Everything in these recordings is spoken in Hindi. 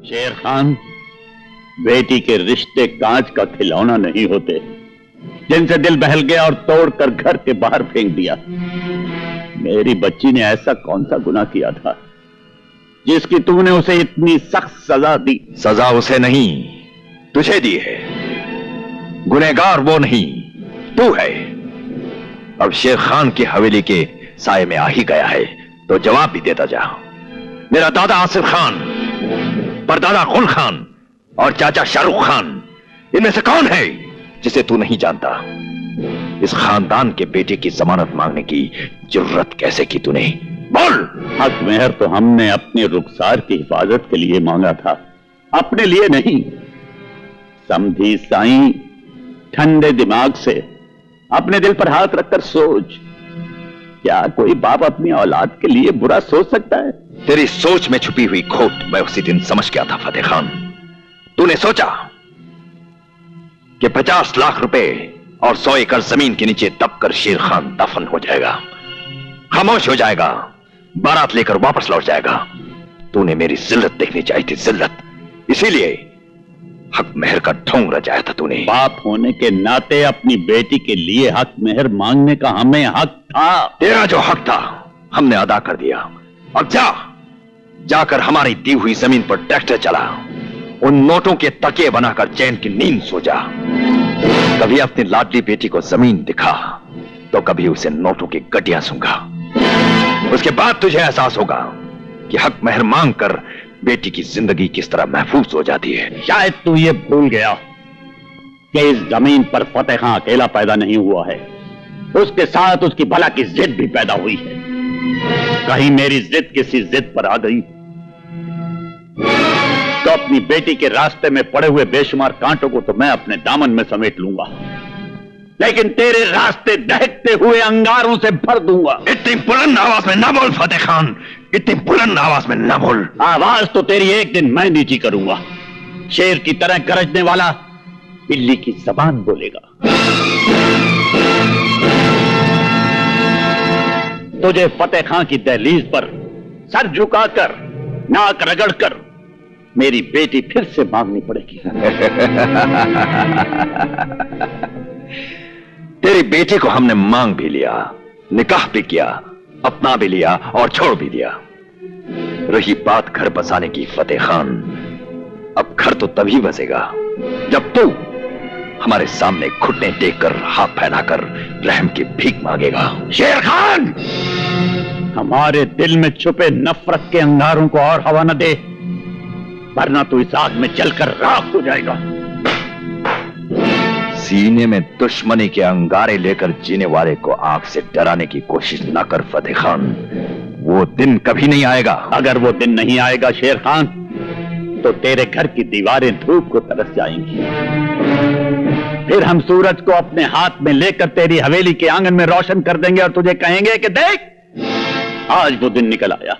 शेर खान, बेटी के रिश्ते कांच का खिलौना नहीं होते जिनसे दिल बहल गया और तोड़कर घर के बाहर फेंक दिया। मेरी बच्ची ने ऐसा कौन सा गुनाह किया था जिसकी तुमने उसे इतनी सख्त सजा दी? सजा उसे नहीं, तुझे दी है। गुनहगार वो नहीं, तू है। अब शेर खान की हवेली के साये में आ ही गया है तो जवाब भी देता जा। मेरा दादा आसिफ खान, परदादा गुल खान और चाचा शाहरुख खान, इनमें से कौन है जिसे तू नहीं जानता? इस खानदान के बेटे की जमानत मांगने की जरूरत कैसे की तूने? बोल। हक मेहर तो हमने अपने रुखसार की हिफाजत के लिए मांगा था, अपने लिए नहीं। समझी साईं, ठंडे दिमाग से अपने दिल पर हाथ रखकर सोच, क्या कोई बाप अपनी औलाद के लिए बुरा सोच सकता है? तेरी सोच में छुपी हुई खोट मैं उसी दिन समझ गया था फतेह खान। तूने सोचा कि 50 लाख रुपए और 100 एकड़ जमीन के नीचे दबकर शेर खान दफन हो जाएगा, खामोश हो जाएगा, बारात लेकर वापस लौट जाएगा। तूने मेरी जिल्लत देखनी चाहिए थी, जिल्लत। इसीलिए हक मेहर का ढोंग रचाया था तूने। बाप होने के नाते अपनी बेटी के लिए हक मेहर मांगने का हमें हक था। तेरा जो हक था हमने अदा कर दिया। अब जाकर हमारी दी हुई जमीन पर ट्रैक्टर चला, उन नोटों के तकिए बनाकर चैन की नींद सो जा। कभी अपनी लाडली बेटी को जमीन दिखा तो कभी उसे नोटों की गड्डियां सूंघा। उसके बाद तुझे एहसास होगा कि हक मेहर मांग कर बेटी की जिंदगी किस तरह महफूज हो जाती है। शायद तू ये भूल गया कि इस जमीन पर फतेह खां अकेला पैदा नहीं हुआ है, उसके साथ उसकी भला की जिद भी पैदा हुई है। कहीं मेरी जिद किसी जिद पर आ गई तो अपनी बेटी के रास्ते में पड़े हुए बेशुमार कांटों को तो मैं अपने दामन में समेट लूंगा, लेकिन तेरे रास्ते दहकते हुए अंगारों से भर दूंगा। इतनी बुलंद आवाज में ना बोल फतेह खान, इतनी बुलंद आवाज में ना बोल। आवाज तो तेरी एक दिन मैं नीची करूंगा। शेर की तरह गरजने वाला बिल्ली की जबान बोलेगा। तुझे फतेह खां की दहलीज पर सर झुकाकर, नाक रगड़कर मेरी बेटी फिर से मांगनी पड़ेगी। तेरी बेटी को हमने मांग भी लिया, निकाह भी किया, अपना भी लिया और छोड़ भी दिया। रही बात घर बसाने की फतेह खान, अब घर तो तभी बसेगा जब तू हमारे सामने घुटने टेक कर, हाथ फैलाकर रहम की भीख मांगेगा। शेर खान, हमारे दिल में छुपे नफरत के अंगारों को और हवा न दे, वरना तू इस आग में जलकर राख हो जाएगा। सीने में दुश्मनी के अंगारे लेकर जीने वाले को आग से डराने की कोशिश न कर फतेह खान, वो दिन कभी नहीं आएगा। अगर वो दिन नहीं आएगा शेर खान, तो तेरे घर की दीवारें धूप को तरस जाएंगी। फिर हम सूरज को अपने हाथ में लेकर तेरी हवेली के आंगन में रोशन कर देंगे और तुझे कहेंगे कि देख, आज वो दिन निकल आया।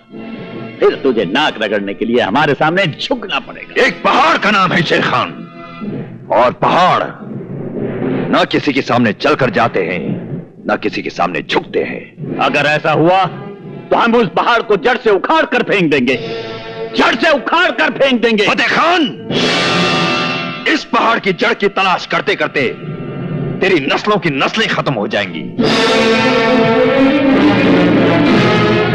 फिर तुझे नाक रगड़ने के लिए हमारे सामने झुकना पड़ेगा। एक पहाड़ का नाम है शेर खान, और पहाड़ न किसी के सामने चलकर जाते हैं, न किसी के सामने झुकते हैं। अगर ऐसा हुआ तो हम उस पहाड़ को जड़ से उखाड़ कर फेंक देंगे, जड़ से उखाड़ कर फेंक देंगे। फतेह खान, इस पहाड़ की जड़ की तलाश करते करते तेरी नस्लों की नस्लें खत्म हो जाएंगी।